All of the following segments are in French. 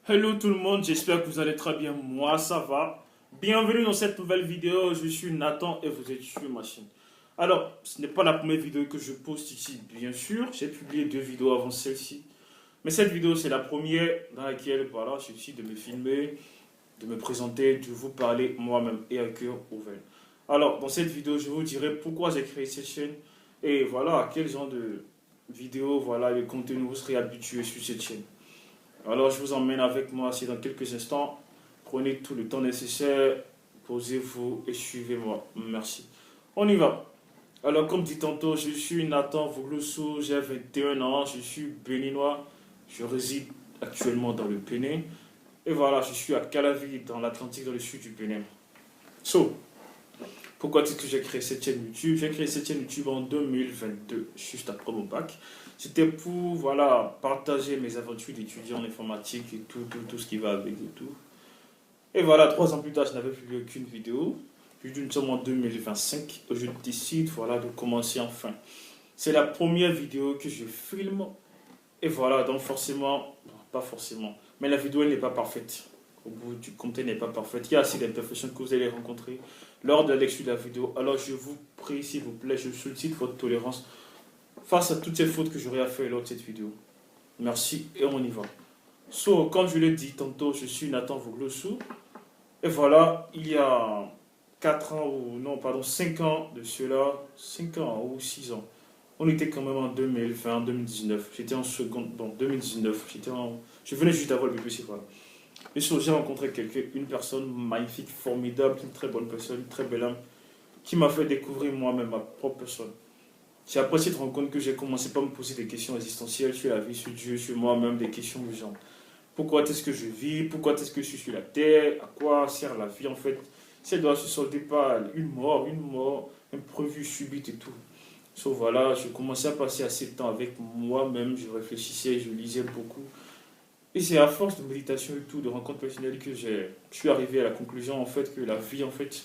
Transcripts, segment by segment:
Hello tout le monde, j'espère que vous allez très bien, moi ça va. Bienvenue dans cette nouvelle vidéo, je suis Nathan et vous êtes sur ma chaîne. Alors, ce n'est pas la première vidéo que je poste ici, bien sûr, j'ai publié 2 vidéos avant celle-ci. Mais cette vidéo c'est la première dans laquelle voilà, je suis de me filmer, de me présenter, de vous parler moi-même et à cœur ouvert. Alors, dans cette vidéo, je vous dirai pourquoi j'ai créé cette chaîne et voilà, à quel genre de vidéos, voilà, de contenu vous serez habitué sur cette chaîne. Alors, je vous emmène avec moi c'est dans quelques instants. Prenez tout le temps nécessaire, posez-vous et suivez-moi. Merci. On y va. Alors, comme dit tantôt, je suis Nathan Vogloso, j'ai 21 ans, je suis béninois, je réside actuellement dans le Bénin. Et voilà, je suis à Calavi, dans l'Atlantique, dans le sud du Bénin. So, pourquoi est-ce que j'ai créé cette chaîne YouTube? J'ai créé cette chaîne YouTube en 2022, juste après mon bac. C'était pour voilà, partager mes aventures d'étudiant en informatique et tout ce qui va avec et tout. Et voilà, 3 ans plus tard, je n'avais publié aucune vidéo. Puis nous sommes en 2025, je décide voilà, de commencer enfin. C'est la première vidéo que je filme. Et voilà, donc forcément, pas forcément, mais la vidéo elle n'est pas parfaite. Au bout du compte, elle n'est pas parfaite. Il y a assez d'imperfections que vous allez rencontrer lors de la lecture de la vidéo. Alors je vous prie, s'il vous plaît, je sollicite votre tolérance face à toutes ces fautes que j'aurais à faire lors de cette vidéo. Merci et on y va. So, comme je l'ai dit tantôt, je suis Nathan Vogloso. Et voilà, il y a 4 ans, ou non, pardon, 5 ans de cela, 5 ans ou 6 ans. On était quand même en 2020, 2019. J'étais en seconde, donc 2019. Je venais juste d'avoir le BPC, voilà. Et sur j'ai rencontré une personne magnifique, formidable, une très bonne personne, une très belle âme, qui m'a fait découvrir moi-même ma propre personne. C'est après cette rencontre que j'ai commencé par me poser des questions existentielles sur la vie, sur Dieu, sur moi-même, des questions du genre. Pourquoi est-ce que je vis? Pourquoi est-ce que je suis sur la terre? À quoi sert la vie en fait? Si elle doit se solder par une mort imprévue, subite et tout. Sauf voilà, je commençais à passer assez de temps avec moi-même, je réfléchissais, je lisais beaucoup. Et c'est à force de méditation et tout, de rencontres personnelles que je suis arrivé à la conclusion en fait que la vie en fait,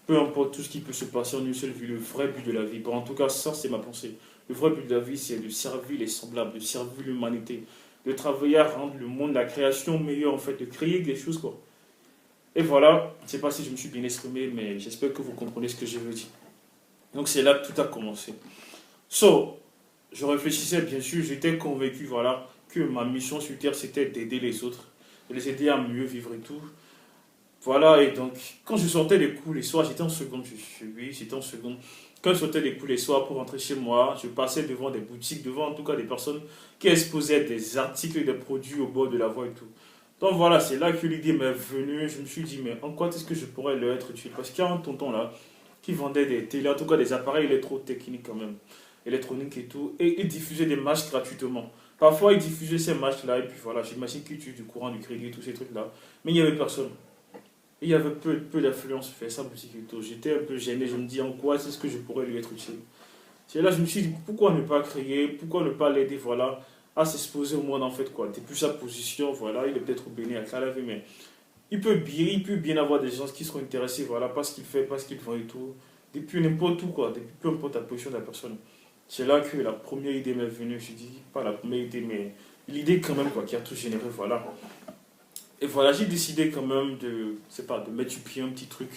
peu importe tout ce qui peut se passer en une seule vie, le vrai but de la vie, bon, en tout cas ça c'est ma pensée, le vrai but de la vie c'est de servir les semblables, de servir l'humanité, de travailler à rendre le monde, la création meilleure en fait, de créer des choses quoi. Et voilà, je ne sais pas si je me suis bien exprimé, mais j'espère que vous comprenez ce que je veux dire. Donc c'est là que tout a commencé. So, je réfléchissais bien sûr, j'étais convaincu voilà, que ma mission sur Terre c'était d'aider les autres, de les aider à mieux vivre et tout. Voilà, et donc, quand je sortais les cours les soirs, j'étais en seconde, oui, j'étais en seconde. Quand je sortais les cours les soirs pour rentrer chez moi, je passais devant des boutiques, devant en tout cas des personnes qui exposaient des articles et des produits au bord de la voie et tout. Donc voilà, c'est là que l'idée m'est venue. Je me suis dit, mais en quoi est-ce que je pourrais leur être utile? Parce qu'il y a un tonton là qui vendait des télé, en tout cas des appareils électrotechniques quand même, électroniques et tout, et il diffusait des matchs gratuitement. Parfois, il diffusait ces matchs-là, et puis voilà, j'imagine qu'il utilise du courant, du crédit, tous ces trucs-là. Mais il n'y avait personne. Il y avait peu d'influence sur ça, boutique et tout. J'étais un peu gêné, je me dis en quoi c'est ce que je pourrais lui être utile. C'est là je me suis dit pourquoi ne pas créer, pourquoi ne pas l'aider, voilà, à s'exposer au monde en fait quoi. Depuis sa position, voilà, il est peut-être au Bénin à Calavi, mais il peut bien avoir des gens qui seront intéressés, voilà, par ce qu'il fait, par ce qu'il vend et tout. Depuis n'importe où quoi, depuis peu importe la position de la personne. C'est là que la première idée m'est venue, je dis pas la première idée, mais l'idée quand même quoi, qui a tout généré, voilà. Et voilà, j'ai décidé quand même de, c'est pas, de mettre sur pied un petit truc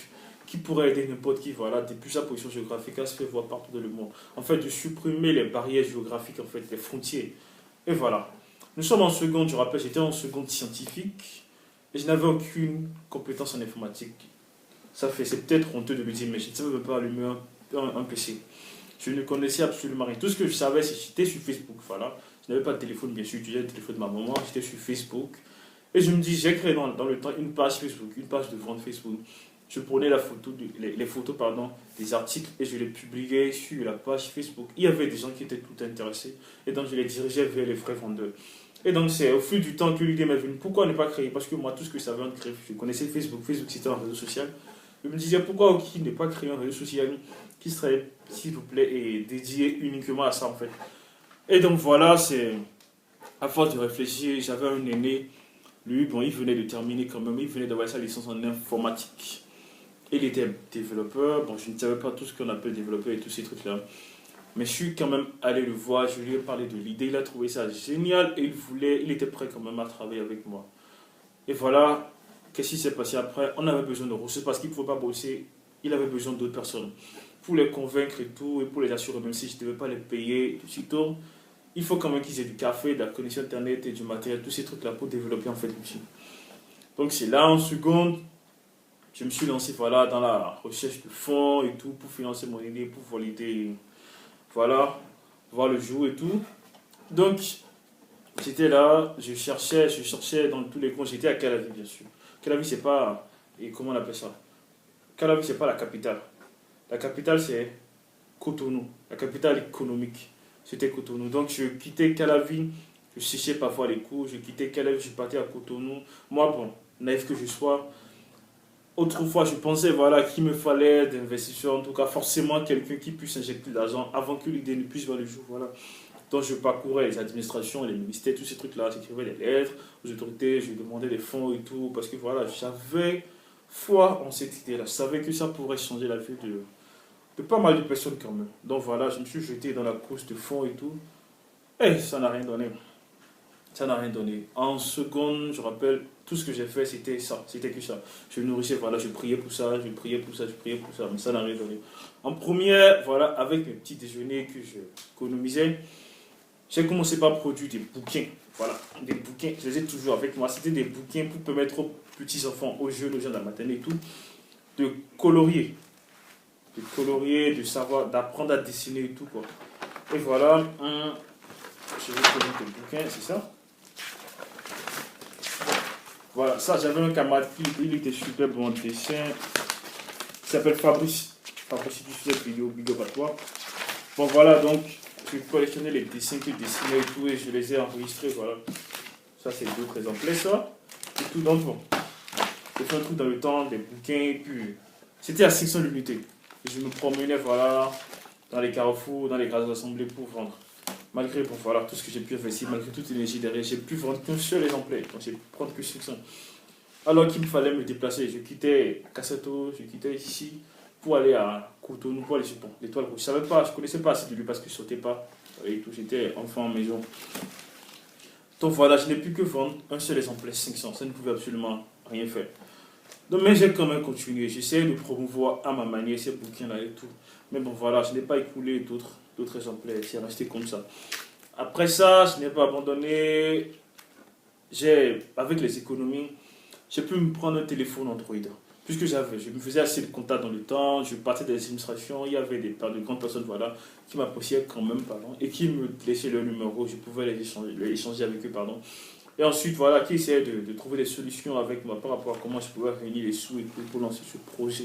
qui pourrait aider n'importe qui, voilà, depuis sa position géographique à se faire voir partout dans le monde. En fait, de supprimer les barrières géographiques, en fait, les frontières. Et voilà. Nous sommes en seconde, je rappelle, j'étais en seconde scientifique et je n'avais aucune compétence en informatique. C'est peut-être honteux de le dire, mais je ne savais même pas allumer un PC. Je ne connaissais absolument rien. Tout ce que je savais, c'est que j'étais sur Facebook, voilà. Je n'avais pas de téléphone, bien sûr, j'utilisais le téléphone de ma maman, j'étais sur Facebook. Et je me dis, j'ai créé dans le temps une page Facebook, une page de vente Facebook. Je prenais les photos pardon, des articles et je les publiais sur la page Facebook. Il y avait des gens qui étaient tout intéressés et donc je les dirigeais vers les vrais vendeurs. Et donc c'est au fil du temps que l'idée m'est venue. Pourquoi ne pas créer? Parce que moi, tout ce que je savais en créer, je connaissais Facebook. Facebook, c'était un réseau social. Je me disais, pourquoi ne pas créer un réseau social qui serait, s'il vous plaît, et dédié uniquement à ça en fait. Et donc voilà, c'est à force de réfléchir, j'avais un aîné. Lui, bon, il venait de terminer quand même, il venait d'avoir sa licence en informatique. Il était développeur, bon, je ne savais pas tout ce qu'on appelle développeur et tous ces trucs-là. Mais je suis quand même allé le voir, je lui ai parlé de l'idée, il a trouvé ça génial et il était prêt quand même à travailler avec moi. Et voilà, qu'est-ce qui s'est passé après? On avait besoin de ressources parce qu'il ne faut pas bosser, il avait besoin d'autres personnes pour les convaincre et tout, et pour les assurer, même si je ne devais pas les payer tout de suite. Il faut quand même qu'ils aient du café, de la connexion internet et du matériel, tous ces trucs-là pour développer en fait l'outil. Donc c'est là en seconde, je me suis lancé voilà, dans la recherche de fonds et tout pour financer mon idée, pour valider, voilà, voir le jour et tout. Donc j'étais là, je cherchais dans tous les coins, j'étais à Calavi bien sûr. Calavi c'est pas, et comment on appelle ça? Calavi c'est pas la capitale. La capitale c'est Cotonou, la capitale économique. C'était Cotonou. Donc je quittais Calavi, je cherchais parfois les cours, je quittais Calavi, je partais à Cotonou. Moi bon, naïf que je sois, autrefois, je pensais voilà, qu'il me fallait des investisseurs, en tout cas forcément quelqu'un qui puisse injecter de l'argent avant que l'idée ne puisse voir le jour. Voilà. Donc je parcourais les administrations, les ministères, tous ces trucs-là, j'écrivais des lettres aux autorités, je demandais des fonds et tout, parce que voilà, j'avais foi en cette idée-là. Je savais que ça pourrait changer la vie de pas mal de personnes quand même. Donc voilà, je me suis jeté dans la course de fonds et tout. Et ça n'a rien donné. Ça n'a rien donné. En seconde, je rappelle, tout ce que j'ai fait, c'était ça. C'était que ça. Je nourrissais, voilà, je priais pour ça, je priais pour ça, je priais pour ça. Mais ça n'a rien donné. En première, voilà, avec mes petits déjeuners que je économisais, j'ai commencé par produire des bouquins. Voilà, des bouquins, je les ai toujours avec moi. C'était des bouquins pour permettre aux petits-enfants, aux jeunes, aux gens de la maternelle et tout, de colorier. De colorier, de savoir, d'apprendre à dessiner et tout, quoi. Et voilà, je vais te montrer le bouquin, c'est ça. Voilà, ça, j'avais un camarade qui, il était super bon en dessin. Il s'appelle Fabrice. Fabrice, si tu fais cette vidéo, big up à toi. Bon, voilà, donc, je collectionnais les dessins qu'il dessinait et tout, et je les ai enregistrés, voilà. Ça, c'est d'autres exemplaires, ça. Et tout, donc, bon. J'ai fait un truc dans le temps, des bouquins, et puis, c'était à 600 l'unité. Je me promenais, voilà, dans les carrefours, dans les grandes assemblées pour vendre. Malgré bon, voilà, tout ce que j'ai pu investir, malgré toute l'énergie derrière, j'ai pu vendre qu'un seul exemplaire. Donc j'ai pu prendre que 600. Alors qu'il me fallait me déplacer, je quittais Cassato, je quittais ici pour aller à Cotonou, pour aller sur l'Étoile Rouge. Je savais pas, je connaissais pas assez de lui parce que je sautais pas et tout. J'étais enfant en maison. Donc voilà, je n'ai plus que vendre un seul exemplaire 500. Ça ne pouvait absolument rien faire. Donc, mais j'ai quand même continué. J'essaie de promouvoir à ma manière ces bouquins-là et tout. Mais bon, voilà, je n'ai pas écoulé d'autres exemplaires. C'est resté comme ça. Après ça, je n'ai pas abandonné. Avec les économies, j'ai pu me prendre un téléphone Android. Puisque je me faisais assez de contacts dans le temps, je partais des administrations, il y avait de grandes personnes voilà, qui m'appréciaient quand même, pardon, et qui me laissaient leur numéro, je pouvais les échanger avec eux, pardon. Et ensuite, voilà, qui essayait de trouver des solutions avec moi par rapport à comment je pouvais réunir les sous et tout pour lancer ce projet.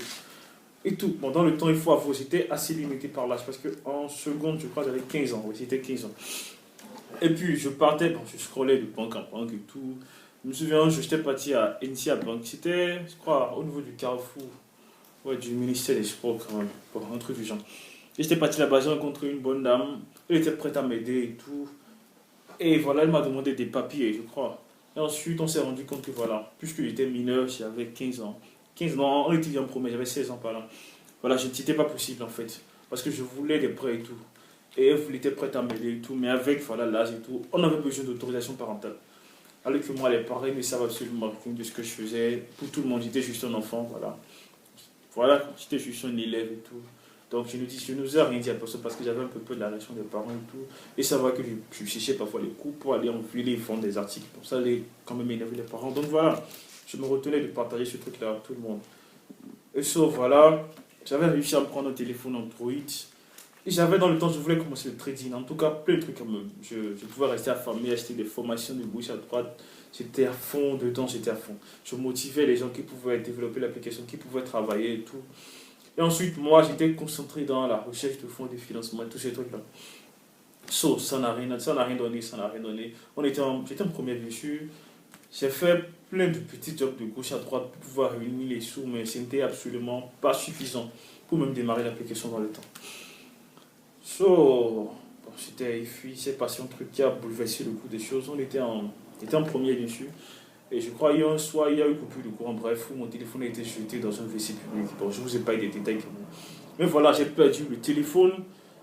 Et tout. Bon, dans le temps, il faut avouer, j'étais assez limité par l'âge parce qu'en seconde, je crois, j'avais 15 ans. Oui, c'était 15 ans. Et puis, je partais, bon, je scrollais de banque en banque et tout. Je me souviens, j'étais parti à NCA Bank. C'était, je crois, au niveau du Carrefour, ouais, du ministère des Sports, quand même, bon, un truc du genre. Et j'étais parti là-bas, j'ai rencontré une bonne dame. Elle était prête à m'aider et tout. Et voilà, elle m'a demandé des papiers, je crois. Et ensuite, on s'est rendu compte que voilà, puisque j'étais mineur, j'avais 15 ans. 15 ans, en étudiant premier, j'avais 16 ans par là. Voilà, c'était pas possible en fait. Parce que je voulais des prêts et tout. Et elle était prête à m'aider et tout. Mais avec voilà, l'âge et tout, on avait besoin d'autorisation parentale. Alors que moi, les parents ne savent absolument rien de ce que je faisais. Pour tout le monde, j'étais juste un enfant, voilà. Voilà, j'étais juste un élève et tout. Donc je n'osais rien dire à personne parce que j'avais un peu peur de la réaction des parents et tout. Et savoir que je cherchais parfois les coups pour aller enfiler et vendre des articles. Pour ça, aller quand même énerver les parents. Donc voilà, je me retenais de partager ce truc-là à tout le monde. Et sauf voilà, j'avais réussi à me prendre un téléphone Android. Et j'avais dans le temps, je voulais commencer le trading. En tout cas, plein de trucs quand même. Je pouvais rester affamé, acheter des formations de gauche à droite. J'étais à fond dedans, j'étais à fond. Je motivais les gens qui pouvaient développer l'application, qui pouvaient travailler et tout. Et ensuite, moi, j'étais concentré dans la recherche de fonds de financement et tous ces trucs-là. Ça n'a rien donné, ça n'a rien donné. J'étais en première bien sûr. J'ai fait plein de petits jobs de gauche à droite pour pouvoir réunir les sous, mais ce n'était absolument pas suffisant pour même démarrer l'application dans le temps. Il s'est passé un truc qui a bouleversé le cours des choses. On était en premier bien sûr. Et je crois qu'il y a un soir, il y a eu coupure de courant, bref, où mon téléphone a été jeté dans un WC public. Bon, je ne vous ai pas eu des détails quand même. Mais voilà, j'ai perdu le téléphone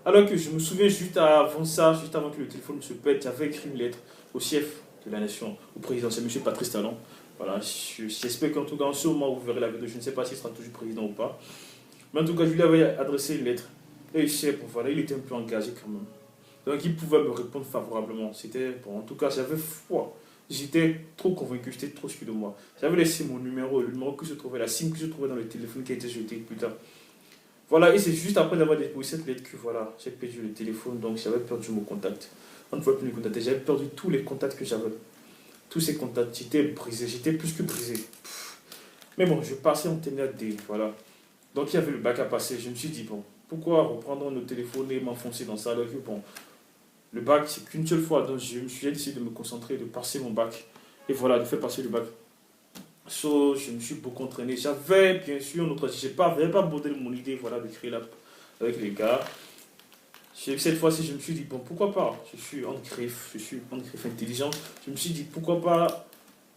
Alors que je me souviens juste avant ça, juste avant que le téléphone se pète, j'avais écrit une lettre au chef de la nation, au président, c'est M. Patrice Talon. Voilà, j'espère qu'en tout cas, en ce moment, vous verrez la vidéo, je ne sais pas s'il sera toujours président ou pas. Mais en tout cas, je lui avais adressé une lettre. Et le chef, voilà, il était un peu engagé quand même. Donc, il pouvait me répondre favorablement. C'était, bon, en tout cas, j'avais foi. J'étais trop convaincu, j'étais trop sûr de moi. J'avais laissé mon numéro, le numéro que se trouvait, la SIM que se trouvait dans le téléphone qui a été jeté plus tard. Voilà, et c'est juste après avoir déposé cette lettre que voilà, j'ai perdu le téléphone, donc j'avais perdu mon contact. On ne pouvait plus me contacter, j'avais perdu tous les contacts que j'avais. Tous ces contacts, j'étais brisé, j'étais plus que brisé. Mais bon, je passais en terminale D, voilà. Donc il y avait le bac à passer, je me suis dit, bon, pourquoi reprendre nos téléphones et m'enfoncer dans ça alors que bon, le bac, c'est qu'une seule fois, donc j'ai décidé de me concentrer, de passer mon bac. Et voilà, de faire passer le bac. So, je me suis beaucoup entraîné. J'avais bien sûr notre. Je n'avais pas abordé mon idée voilà, de créer l'app avec les gars. Cette fois-ci, je me suis dit, bon, pourquoi pas. Je suis en griffe intelligent. Je me suis dit, pourquoi pas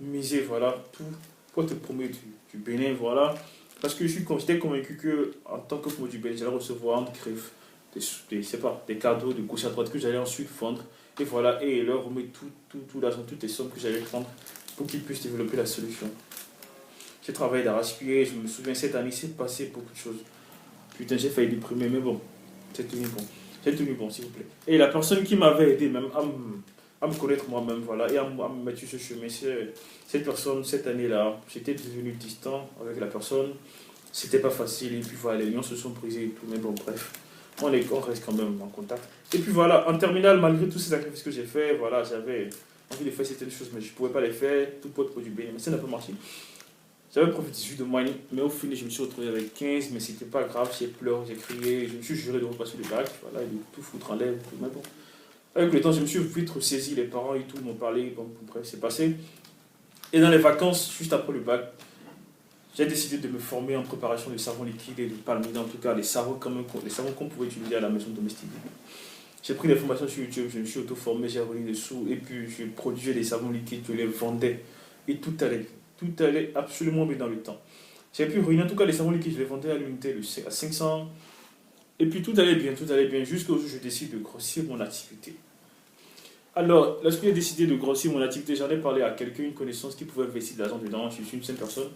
miser, voilà, tout pour te promettre du Bénin, voilà. Parce que j'étais convaincu que en tant que promoteur du Bénin, j'allais recevoir en griffe des cadeaux de gauche à droite que j'allais ensuite vendre. Et voilà, et leur remettre tout l'argent, toutes les sommes que j'allais prendre pour qu'ils puissent développer la solution. J'ai travaillé d'arrache-pied, je me souviens cette année, c'est passé beaucoup de choses. Putain, j'ai failli déprimer, mais bon, c'est tenu bon. J'ai tenu bon, s'il vous plaît. Et la personne qui m'avait aidé même à me connaître moi-même, voilà, et à me mettre sur ce chemin, cette personne, cette année-là, j'étais devenu distant avec la personne. C'était pas facile, et puis voilà, les liens se sont brisés et tout, mais bon, bref. On reste quand même en contact. Et puis voilà, en terminale, malgré tous ces sacrifices que j'ai fait, voilà, j'avais envie de faire certaines choses, mais je ne pouvais pas les faire, tout pour être produit bien, mais ça n'a pas marché. J'avais profité 18 de moyenne, mais au final, je me suis retrouvé avec 15, mais c'était pas grave, j'ai pleuré, j'ai crié, je me suis juré de repasser le bac, voilà, et de tout foutre en l'air, mais bon. Avec le temps, je me suis vite ressaisi, les parents et tout m'ont parlé, bon, bref, c'est passé. Et dans les vacances, juste après le bac, j'ai décidé de me former en préparation de savon liquide et de palmide, en tout cas les savons qu'on pouvait utiliser à la maison domestique. J'ai pris des formations sur YouTube, je me suis auto-formé, j'ai relié des sous, et puis je produisais des savons liquides, je les vendais, et tout allait absolument bien dans le temps. J'ai pu ruiner, en tout cas les savons liquides, je les vendais à l'unité à 500, et puis tout allait bien, jusqu'au jour où je décide de grossir mon activité. Alors, lorsque j'ai décidé de grossir mon activité, j'en ai parlé à quelqu'un, une connaissance qui pouvait investir de l'argent dedans, je suis une seule personne.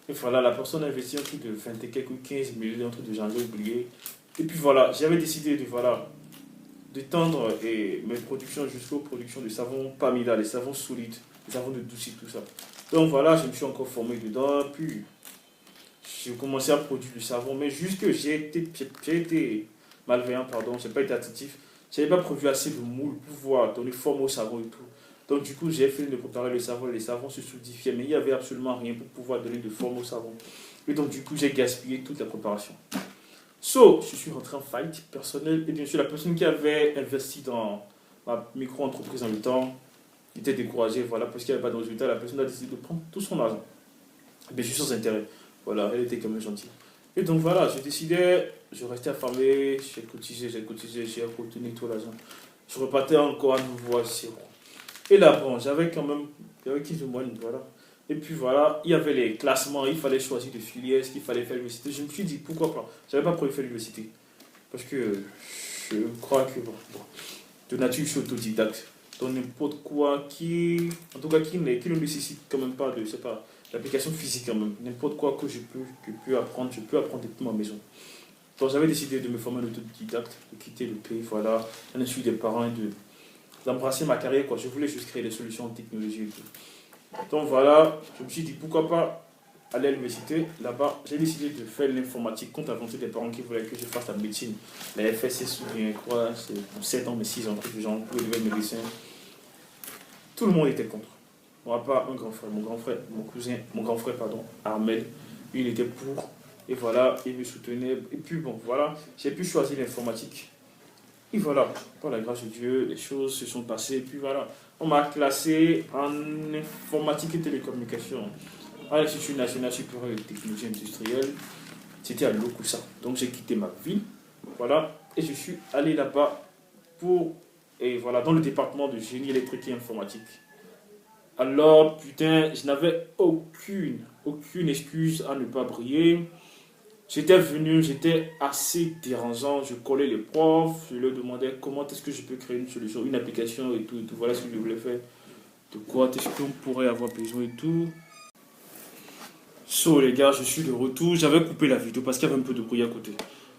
Et voilà, la personne a investi un truc de 20 et quelques 15 000, un truc de janvier oublié. Et puis voilà, j'avais décidé de tendre mes productions jusqu'aux productions de savons Pamida, les savons solides, les savons de douce tout ça. Donc voilà, je me suis encore formé dedans, puis j'ai commencé à produire du savon, mais juste que j'ai été malveillant, pardon, j'ai pas été attentif, j'avais pas prévu assez de moules pour pouvoir donner forme au savon et tout. Donc du coup, j'ai fini de préparer le savon, les savons se solidifiaient, mais il n'y avait absolument rien pour pouvoir donner de forme au savon. Et donc du coup, j'ai gaspillé toute la préparation. So, je suis rentré en fight personnel, et bien sûr, la personne qui avait investi dans ma micro-entreprise en le temps était découragée, voilà, parce qu'il n'y avait pas de résultat, la personne a décidé de prendre tout son argent. Bien sûr, sans intérêt. Voilà, elle était quand même gentille. Et donc voilà, je décidais, je restais affamé, j'ai cotisé, j'ai retenu tout l'argent. Je repartais encore à nouveau à zéro. Et là, bon, j'avais 15 mois, voilà. Et puis voilà, il y avait les classements, il fallait choisir des filières, ce qu'il fallait faire à l'université. Je me suis dit, pourquoi pas? Je n'avais pas prévu faire l'université. Parce que je crois que, bon, de nature, je suis autodidacte. Donc n'importe quoi en tout cas, qui ne nécessite quand même pas de, c'est pas, l'application physique quand même. N'importe quoi que je peux apprendre, je peux apprendre depuis ma maison. Donc j'avais décidé de me former en autodidacte, de quitter le pays, voilà. J'en ai suivi des parents et d'embrasser ma carrière, quoi. Je voulais juste créer des solutions en technologie et tout. Donc voilà, je me suis dit pourquoi pas aller à l'université. Là-bas, j'ai décidé de faire l'informatique contre la volonté des parents qui voulaient que je fasse la médecine. La FSS ou bien quoi, c'est pour 7 ans, mais 6 ans, truc du genre, pour devenir médecin. Tout le monde était contre. Moi, pas un grand frère, mon grand frère, Armel, lui, il était pour. Et voilà, il me soutenait. Et puis bon, voilà, j'ai pu choisir l'informatique. Et voilà, par la grâce de Dieu, les choses se sont passées. Et puis voilà, on m'a classé en informatique et télécommunication à l'Institut national supérieur de technologie industrielle. C'était à Lokusa. Donc j'ai quitté ma ville, voilà, et je suis allé là-bas dans le département de génie électrique et informatique. Alors, putain, je n'avais aucune excuse à ne pas briller. J'étais venu, j'étais assez dérangeant, je collais les profs, je leur demandais comment est-ce que je peux créer une solution, une application et tout, et tout. Voilà ce que je voulais faire. De quoi est-ce qu'on pourrait avoir besoin et tout. So les gars, je suis de retour. J'avais coupé la vidéo parce qu'il y avait un peu de bruit à côté.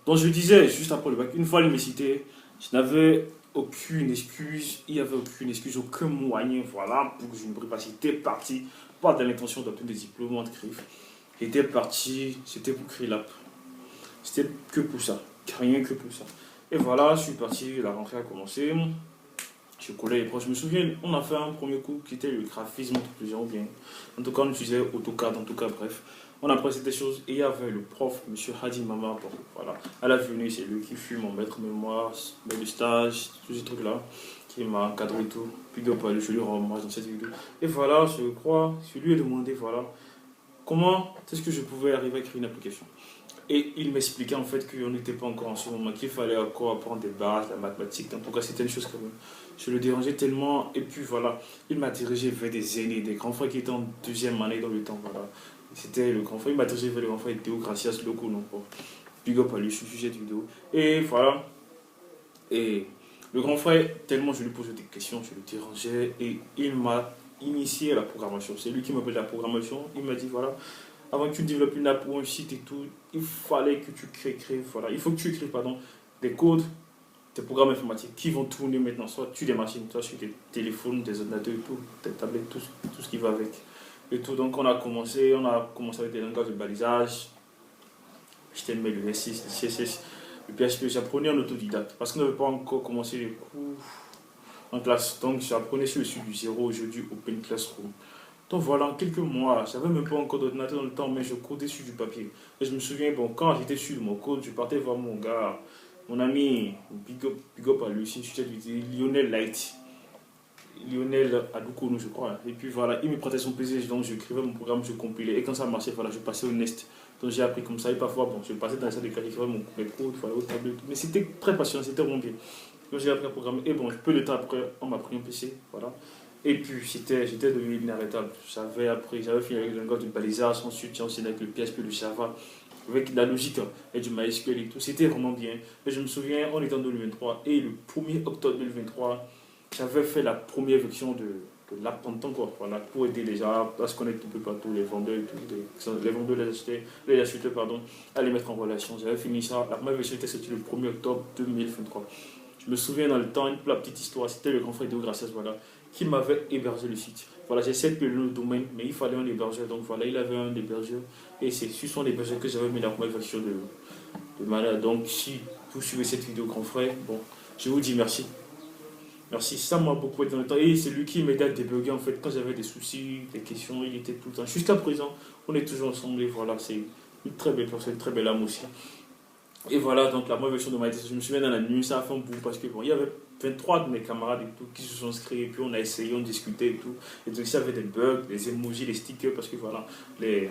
Donc je disais, juste après le bac, une fois il me citait, je n'avais aucune excuse, il n'y avait aucune excuse, aucun moyen, voilà, pour que je ne brille pas. J'étais parti, pas dans l'intention d'obtenir des diplômes en CRIF. J'étais parti, c'était pour créer l'app. C'était que pour ça, rien que pour ça. Et voilà, je suis parti, la rentrée a commencé. Je collais les proches. Je me souviens, on a fait un premier cours qui était le graphisme, ou bien. En tout cas, on utilisait AutoCAD, en tout cas, bref. On a appris des choses et il y avait le prof, M. Hadi Mama. Bon, voilà. À la venue, c'est lui qui fut mon maître mémoire, maître de stage, tous ces trucs-là, qui m'a encadré et tout. Puis, je lui rends hommage dans cette vidéo. Et voilà, je crois, je lui ai demandé, voilà, comment est-ce que je pouvais arriver à créer une application. Et il m'expliquait en fait qu'on n'était pas encore en ce moment, qu'il fallait encore apprendre des bases, la mathématique. En tout cas, c'était une chose que je le dérangeais tellement. Et puis voilà, il m'a dirigé vers des aînés, des grands frères qui étaient en deuxième année dans le temps. Voilà. C'était le grand frère, il m'a dirigé vers le grand frère Théo Gracias Loco. Donc, big up à lui, je suis sujet de vidéo. Et voilà. Et le grand frère, tellement je lui posais des questions, je le dérangeais. Et il m'a initié à la programmation. C'est lui qui m'appelait la programmation. Il m'a dit voilà. Avant que tu développes une app ou un site et tout, il fallait que tu crées, voilà, il faut que tu écrives, pardon, des codes, des programmes informatiques qui vont tourner maintenant, soit sur des machines, soit sur des téléphones, des ordinateurs et tout, des tablettes, tout ce qui va avec. Et tout, donc on a commencé avec des langages de balisage, HTML, le S6, le CSS, le PHP, j'apprenais en autodidacte, parce qu'on n'avait pas encore commencé les cours en classe, donc j'apprenais sur le site du zéro, aujourd'hui Open Classroom. Donc voilà, en quelques mois, je n'avais même pas encore d'ordinateur dans le temps, mais je codais sur du papier. Et je me souviens, bon, quand j'étais sur mon code, je partais voir mon gars, mon ami, big up à lui, si je disais Lionel Light, Lionel Adoukonou, je crois. Et puis voilà, il me prêtait son PC, donc j'écrivais mon programme, je compilais. Et quand ça marchait, voilà, je passais au Nest. Donc j'ai appris comme ça, et parfois, bon, je passais dans la salle de classe, j'écrivais mes codes, voilà, au tableau. Mais c'était très passionnant, c'était vraiment bien. Donc j'ai appris à programmer. Et bon, peu de temps après, on m'a pris un PC, voilà. Et puis, j'étais devenu inarrêtable. J'avais fini avec le langage de balisage, ensuite j'ai enseigné avec le PHP, le Java, avec la logique et du MySQL et tout. C'était vraiment bien. Et je me souviens, on était en 2023 et le 1er octobre 2023, j'avais fait la première version de l'app en temps, quoi. Voilà, pour aider les gens à se connecter un peu partout, les vendeurs et tout, les vendeurs, les acheteurs, pardon, à les mettre en relation. J'avais fini ça. La première version était sortie le 1er octobre 2023. Je me souviens dans le temps, la petite histoire, c'était le grand frère de Gracias, voilà, qui m'avait hébergé le site. Voilà, j'essaie de payer le domaine, mais il fallait un hébergeur. Donc voilà, il avait un hébergeur. Et c'est sur son hébergeur que j'avais mis la première version de malade. Donc si vous suivez cette vidéo, grand frère, bon, je vous dis merci. Merci, ça m'a beaucoup aidé dans le temps. Et c'est lui qui m'aidait à débugger en fait quand j'avais des soucis, des questions, il était tout le temps. Jusqu'à présent, on est toujours ensemble et voilà, c'est une très belle personne, une très belle âme aussi. Et voilà, donc la première version de MyTest, je me souviens dans la nuit, ça a fait un bout parce que bon, il y avait 23 de mes camarades et tout qui se sont inscrits et puis on a essayé, on discutait et tout. Et donc ça avait des bugs, des emojis, des stickers parce que voilà, les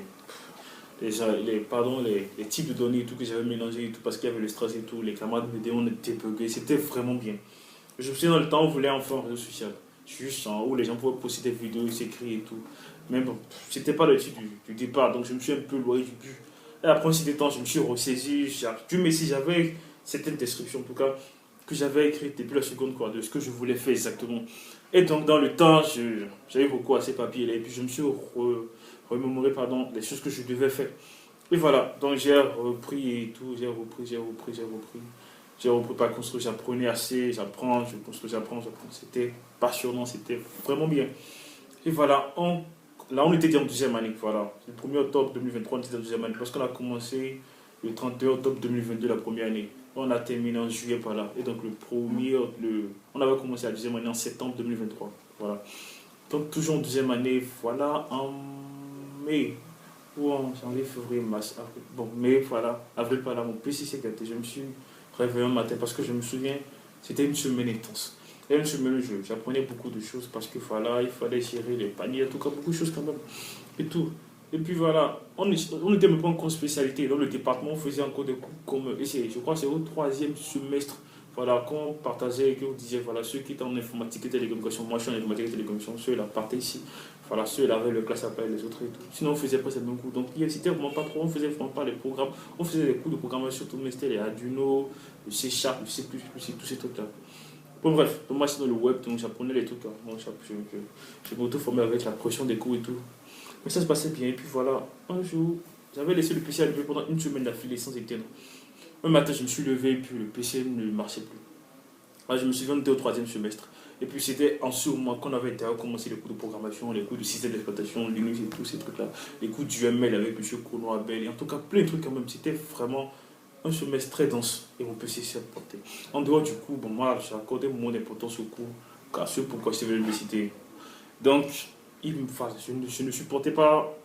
types de données et tout que j'avais mélangé et tout parce qu'il y avait le stress et tout, les camarades m'aidaient, on était buggés, c'était vraiment bien. Je me souviens dans le temps, on voulait en faire un réseau social, juste où les gens pouvaient poster des vidéos, s'écrire et tout. Mais bon, c'était pas le type du départ, donc je me suis un peu loin du but. Et après un certain temps, je me suis ressaisi. Dieu merci, j'avais certaines descriptions, en tout cas, que j'avais écrites depuis la seconde, quoi, de ce que je voulais faire exactement. Et donc, dans le temps, j'avais recours à ces papiers-là. Et puis, je me suis remémoré, les choses que je devais faire. Et voilà, donc j'ai repris et tout. J'ai repris par construire, j'apprenais assez, j'apprends, je construis, j'apprends. C'était passionnant, c'était vraiment bien. Et voilà, là, on était en deuxième année, voilà. Le 1er octobre 2023, on était en deuxième année, parce qu'on a commencé le 31 octobre 2022, la première année. On a terminé en juillet, voilà. Et donc, on avait commencé la deuxième année en septembre 2023, voilà. Donc, toujours en deuxième année, voilà, en mai, ou en janvier, février, mars, avril. Bon, mai, voilà, avril, voilà, mon PC s'est gâté. Je me suis réveillé un matin, parce que je me souviens, c'était une semaine intense. Et une semaine, j'apprenais beaucoup de choses parce que voilà, il fallait gérer les paniers, en tout cas beaucoup de choses quand même. Et tout. Et puis voilà, on n'était même pas encore en spécialité. Dans le département, on faisait encore des cours comme. Et je crois que c'est au troisième semestre Voilà, quand on partageait et qu'on disait, voilà, ceux qui étaient en informatique et télécommunication, moi je suis en informatique et télécommunication, ceux-là partaient ici. Voilà, ceux-là avaient le classe appel, les autres et tout. Sinon, on faisait pas ces mêmes cours. Donc, c'était vraiment pas trop, on faisait vraiment pas les programmes. On faisait des cours de programmation, tout, mais c'était les Arduino, le C Sharp, le C++, tous ces trucs-là. Bon, bref, moi, c'est dans le web, donc j'apprenais les trucs. Hein. Bon, je m'auto-formais avec la pression des cours et tout. Mais ça se passait bien. Et puis voilà, un jour, j'avais laissé le PC allumer pendant une semaine d'affilée sans éteindre. Un matin, je me suis levé et puis le PC ne marchait plus. Alors, je me suis rendu au troisième semestre. Et puis c'était en ce moment qu'on avait commencé les cours de programmation, les cours de système d'exploitation, Linux et tous ces trucs-là. Les cours du ML avec M. Kono Abel. Et en tout cas, plein de trucs quand même. C'était vraiment un semestre très dense. Et mon PC s'est porté. En dehors du coup, bon, moi, j'ai accordé moins d'importance au cours qu'à ce pourquoi j'étais venu à l'université. Donc, je ne supportais pas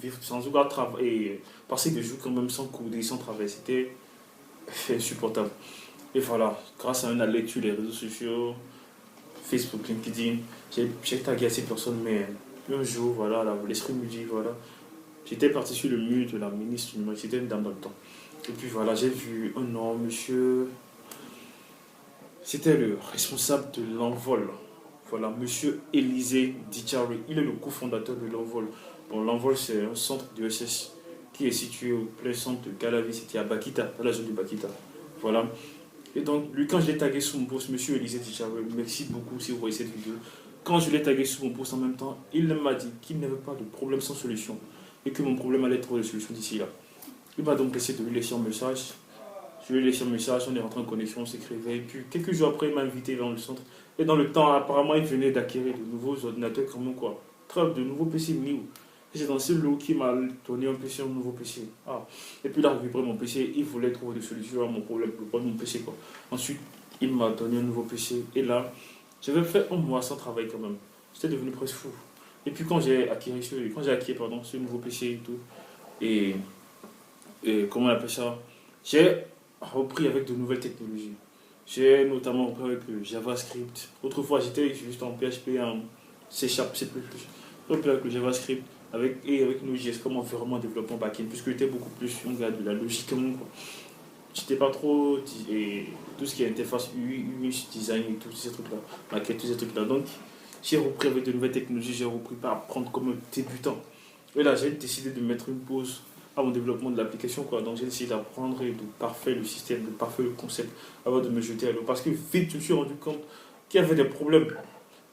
vivre sans aucun travail et passer des jours quand même sans cours, sans travail. C'était insupportable. Et voilà, grâce à une lecture des réseaux sociaux, Facebook, LinkedIn, j'ai tagué à ces personnes, mais un jour, voilà, l'esprit me dit, voilà, j'étais parti sur le mur de la ministre de l'université, une dame dans le temps. Et puis voilà, j'ai vu un nom, monsieur, c'était le responsable de l'Envol. Voilà, monsieur Élisée Dichari, il est le cofondateur de l'Envol. Bon, l'Envol, c'est un centre de d'ESS qui est situé au plein centre de Calavi, c'était à Bakita, dans la zone de Bakita. Voilà. Et donc, lui, quand je l'ai tagué sous mon post, monsieur Élisée Dichari, merci beaucoup si vous voyez cette vidéo. Quand je l'ai tagué sous mon post en même temps, il m'a dit qu'il n'avait pas de problème sans solution et que mon problème allait trouver des solutions d'ici là. Il m'a donc essayé de lui laisser un message. Je lui ai laissé un message, on est rentré en connexion, on s'écrivait. Et puis, quelques jours après, il m'a invité dans le centre. Et dans le temps, apparemment, il venait d'acquérir de nouveaux ordinateurs comme quoi. De nouveaux PC new. C'est dans ce lot qui m'a donné un PC, un nouveau PC. Ah. Et puis, il a récupéré mon PC, il voulait trouver des solutions à mon problème, le problème de mon PC, quoi. Ensuite, il m'a donné un nouveau PC. Et là, j'avais fait un mois sans travail quand même. J'étais devenu presque fou. Et puis, quand j'ai acquis ce nouveau PC et tout, et comment on appelle ça, j'ai repris avec de nouvelles technologies. J'ai notamment repris avec le JavaScript. Autrefois, j'étais juste en PHP, en C Sharp, C++. J'ai repris avec le JavaScript et avec Node.js comme environnement développement backend, puisque j'étais beaucoup plus un gars de la logique que moi. J'étais pas trop et tout ce qui est interface UX, design et tous ces trucs-là, maquette, tous ces trucs-là. Donc, j'ai repris avec de nouvelles technologies, j'ai repris par apprendre comme un débutant. Et là, j'ai décidé de mettre une pause à mon développement de l'application, quoi. Donc j'ai essayé d'apprendre et de parfaire le système, de parfaire le concept avant de me jeter à l'eau. Parce que vite, je me suis rendu compte qu'il y avait des problèmes,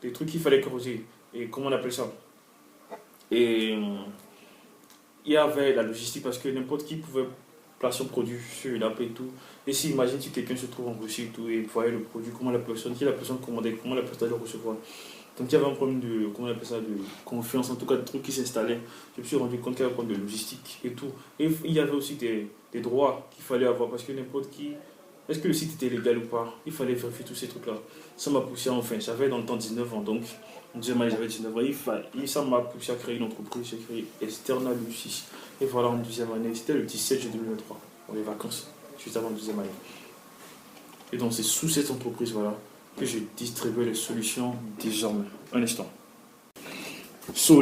des trucs qu'il fallait corriger. Et comment on appelle ça? Et il y avait la logistique parce que n'importe qui pouvait placer un produit sur une app et tout. Et si imagine si quelqu'un se trouve en Russie et tout et voyait le produit, comment la personne commandait, comment la personne allait le recevoir. Donc il y avait un problème de, comment on appelle ça, de confiance, en tout cas de trucs qui s'installaient. Je me suis rendu compte qu'il y avait un problème de logistique et tout. Et il y avait aussi des droits qu'il fallait avoir parce que n'importe qui, est-ce que le site était légal ou pas? Il fallait vérifier tous ces trucs-là. Ça m'a poussé enfin, j'avais dans le temps 19 ans, donc en deuxième année j'avais 19 ans. Ça m'a poussé à créer une entreprise, j'ai créé External U6. Et voilà, en deuxième année, c'était le 17 juillet 2023, pour les vacances, juste avant la deuxième année. Et donc c'est sous cette entreprise, voilà, que je distribue les solutions désormais. Un instant.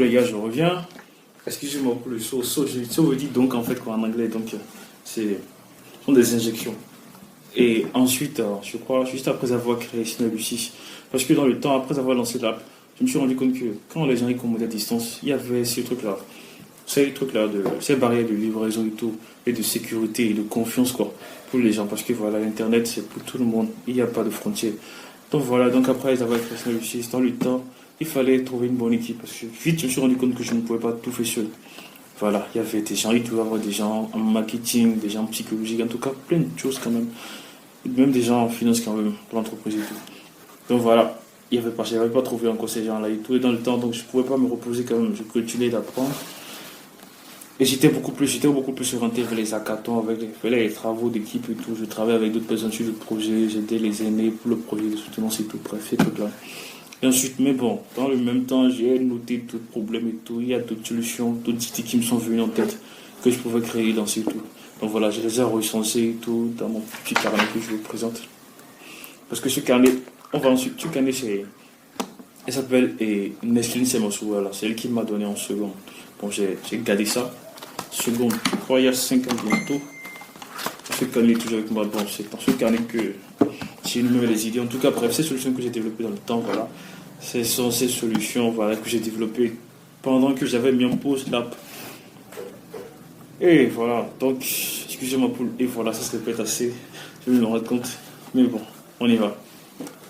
Les gars, je reviens. Excusez-moi pour le saut. Ça veut dire donc en fait quoi en anglais. Donc ce sont des injections. Et ensuite, je crois, juste après avoir créé Synalucis, parce que dans le temps, après avoir lancé l'app, je me suis rendu compte que quand les gens y commandaient à distance, il y avait ces trucs-là. Ces barrières de livraison et tout, et de sécurité et de confiance quoi, pour les gens. Parce que voilà, l'Internet, c'est pour tout le monde. Il n'y a pas de frontières. Donc voilà, donc après avoir créé Synalucis, dans le temps, il fallait trouver une bonne équipe. Parce que vite, je me suis rendu compte que je ne pouvais pas tout faire seul. Voilà, il y avait des gens, il devait y avoir des gens en marketing, des gens en psychologie, en tout cas plein de choses quand même. Même des gens en finance quand même, pour l'entreprise et tout. Donc voilà, je n'avais pas trouvé encore ces gens-là et tout. Et dans le temps, donc je ne pouvais pas me reposer quand même, je continuais d'apprendre. Et j'étais beaucoup plus orienté vers les hackathons, avec les travaux d'équipe et tout. Je travaillais avec d'autres personnes sur le projet, j'étais les aînés pour le projet de soutenance et tout, bref, ces trucs-là. Et ensuite, mais bon, dans le même temps, j'ai noté d'autres problèmes et tout. Il y a d'autres solutions, d'autres idées qui me sont venues en tête que je pouvais créer dans ces tout. Donc voilà, je les ai recensés et tout dans mon petit carnet que je vous présente. Parce que ce carnet, elle s'appelle Nestlé Semosu, voilà, c'est elle qui m'a donné en seconde. Bon, j'ai gardé ça. Seconde, je crois il y a 5 ans bientôt. Ce carnet est toujours avec moi. Bon, c'est dans ce carnet que j'ai une nouvelle idée. En tout cas, bref, ces solutions que j'ai développées dans le temps, voilà, ce sont ces solutions voilà, que j'ai développées pendant que j'avais mis en pause l'app. Et voilà, donc, excusez-moi pour... Et voilà, ça se répète assez, je me rends compte. Mais bon, on y va.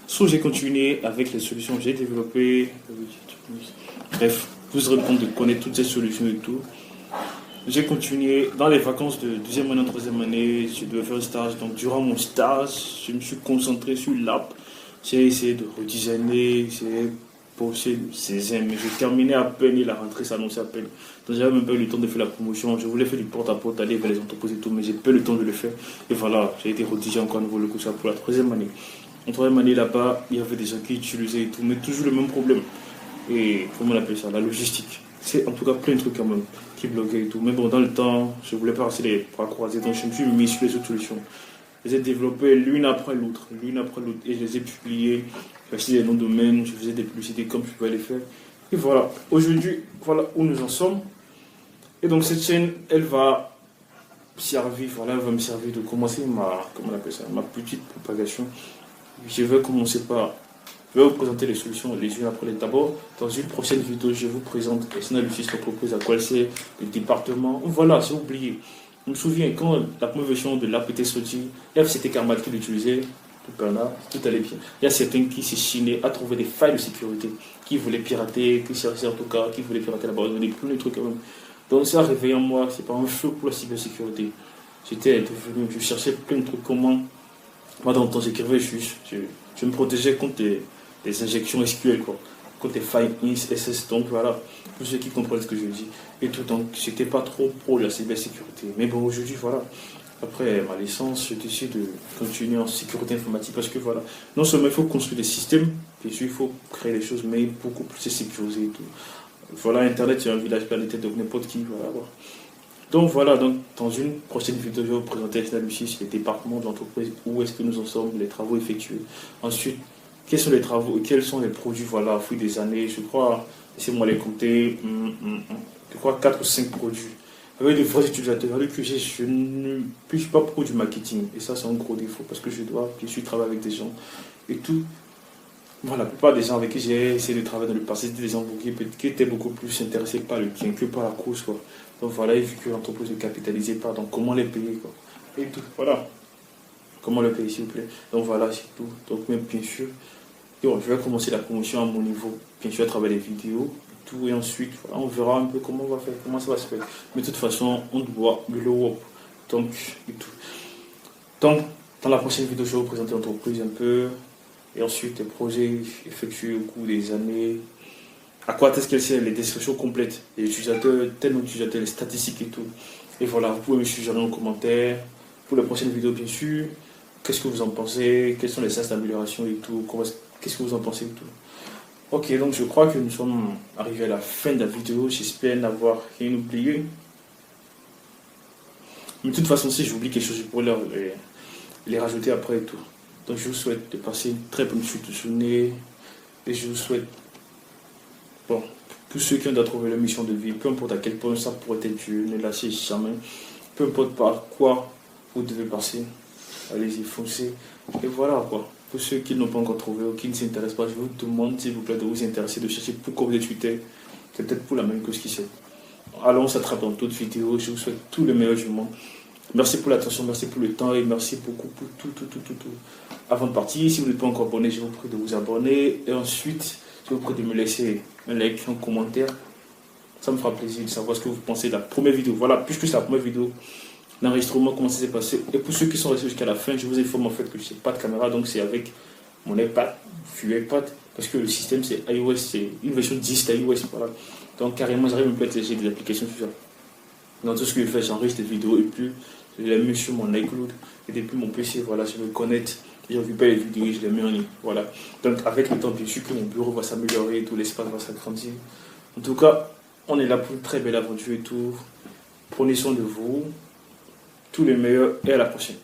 So, j'ai continué avec les solutions que j'ai développées. Bref, vous vous rendez compte de connaître toutes ces solutions et tout. J'ai continué dans les vacances de deuxième année, troisième année. Je devais faire un stage. Donc, durant mon stage, je me suis concentré sur l'app. J'ai essayé de redesigner, j'ai posé ces mais j'ai terminé à peine et la rentrée s'annonçait à peine. Donc, j'avais même pas eu le temps de faire la promotion. Je voulais faire du porte-à-porte, aller vers les entreprises et tout, mais j'ai pas eu le temps de le faire. Et voilà, j'ai été redigé encore à nouveau le coup ça pour la troisième année. En troisième année là-bas, il y avait des gens qui utilisaient et tout, mais toujours le même problème. Et comment on appelle ça? La logistique. C'est en tout cas plein de trucs quand même qui bloquaient et tout. Mais bon, dans le temps, je voulais pas rester les bras croisés, donc je me suis mis sur les autres solutions. Je les ai développées l'une après l'autre, et je les ai publiées. J'ai acheté des noms de domaine, je faisais des publicités comme je pouvais les faire. Et voilà, aujourd'hui, voilà où nous en sommes. Et donc cette chaîne, elle va servir, voilà, elle va me servir de commencer comment on appelle ça, ma petite propagation. Je vais commencer par, je vais vous présenter les solutions les unes après les autres. D'abord, dans une prochaine vidéo, je vous présente SNALucis, l'entreprise à quoi elle sert, le département. Voilà, c'est oublié. Je me souviens quand la première version de l'app était sortie, c'était Karmat qui l'utilisait, tout allait bien. Il y a certains qui se chinaient à trouver des failles de sécurité, qui voulaient pirater, qui cherchaient en tout cas, qui voulaient pirater la base de données, plein de trucs quand même. Donc ça a réveillé en moi, c'est pas un feu pour la cybersécurité. Je cherchais plein de trucs, comment. Moi dans le temps j'écrivais juste, je me protégeais contre des injections SQL, quoi, contre des failles SS, donc voilà, pour ceux qui comprennent ce que je dis. Et tout, donc j'étais pas trop pro la cybersécurité. Mais bon, aujourd'hui, voilà, après ma licence, je décide de continuer en sécurité informatique parce que voilà, non seulement il faut construire des systèmes, bien sûr, il faut créer des choses, mais beaucoup plus c'est sécurisé et tout. Voilà, Internet, c'est un village planétaire, donc n'importe qui, voilà. Donc voilà, donc dans une prochaine vidéo, je vais vous présenter SNALucis, les départements de l'entreprise, où est-ce que nous en sommes, les travaux effectués. Ensuite, quels sont les travaux et quels sont les produits, voilà, au fil des années, je crois, laissez-moi les compter, je crois 4 ou 5 produits. Avec de vrais utilisateurs, avec que je ne puis pas beaucoup du marketing, et ça c'est un gros défaut, parce que je suis travailler avec des gens et tout. Voilà, la plupart des gens avec qui j'ai essayé de travailler dans le passé, c'était des gens qui étaient beaucoup plus intéressés par le bien que par la cause, quoi. Donc voilà, il vu que l'entreprise ne capitalisait pas, donc comment les payer, quoi. Et tout, voilà. Comment le payer, s'il vous plaît. Donc voilà, c'est tout. Donc même bien sûr, bon, je vais commencer la promotion à mon niveau, bien sûr à travers les vidéos, et tout, et ensuite, voilà, on verra un peu comment on va faire, comment ça va se faire. Mais de toute façon, on doit glow up, donc, et tout. Donc, dans la prochaine vidéo, je vais vous présenter l'entreprise un peu, et ensuite les projets effectués au cours des années, à quoi est-ce qu'elle sert, les descriptions complètes, les utilisateurs, tellement d'utilisateurs, les statistiques et tout. Et voilà, vous pouvez me suggérer en commentaire. Pour la prochaine vidéo, bien sûr, qu'est-ce que vous en pensez, quels sont les sens d'amélioration et tout, qu'est-ce que vous en pensez et tout. Ok, donc je crois que nous sommes arrivés à la fin de la vidéo, j'espère n'avoir rien oublié. Mais de toute façon, si j'oublie quelque chose, je pourrais les rajouter après et tout. Donc je vous souhaite de passer une très bonne suite de journée. Et je vous souhaite, bon, tous ceux qui ont trouvé leur mission de vie, peu importe à quel point ça pourrait être dur, ne lâchez jamais. Peu importe par quoi vous devez passer, allez-y, foncez. Et voilà quoi. Pour ceux qui n'ont pas encore trouvé ou qui ne s'intéressent pas, je vous demande s'il vous plaît de vous intéresser, de chercher pourquoi vous êtes Twitter. C'est peut-être pour la même cause qui sait. Allons, on s'attrape dans d'autres vidéos. Je vous souhaite tout le meilleur du monde. Merci pour l'attention, merci pour le temps et merci beaucoup pour tout. Avant de partir, si vous n'êtes pas encore abonné, je vous prie de vous abonner. Et ensuite, je vous prie de me laisser un like, un commentaire. Ça me fera plaisir de savoir ce que vous pensez de la première vidéo. Voilà, puisque c'est la première vidéo, l'enregistrement, comment ça s'est passé. Et pour ceux qui sont restés jusqu'à la fin, je vous informe en fait que je n'ai pas de caméra, donc c'est avec mon iPad, iPad, parce que le système c'est iOS, c'est une version 10 d'iOS, voilà. Donc carrément, j'arrive à me télécharger des applications sur ça. Dans tout ce que je fais, j'enregistre des vidéos et puis je les mets sur mon iCloud et depuis mon PC, voilà, je me connecte, je récupère les vidéos et je les mets en ligne, voilà. Donc avec le temps, bien sûr que mon bureau va s'améliorer, tout l'espace va s'agrandir. En tout cas, on est là pour une très belle aventure et tout. Prenez soin de vous. Tous les meilleurs et à la prochaine.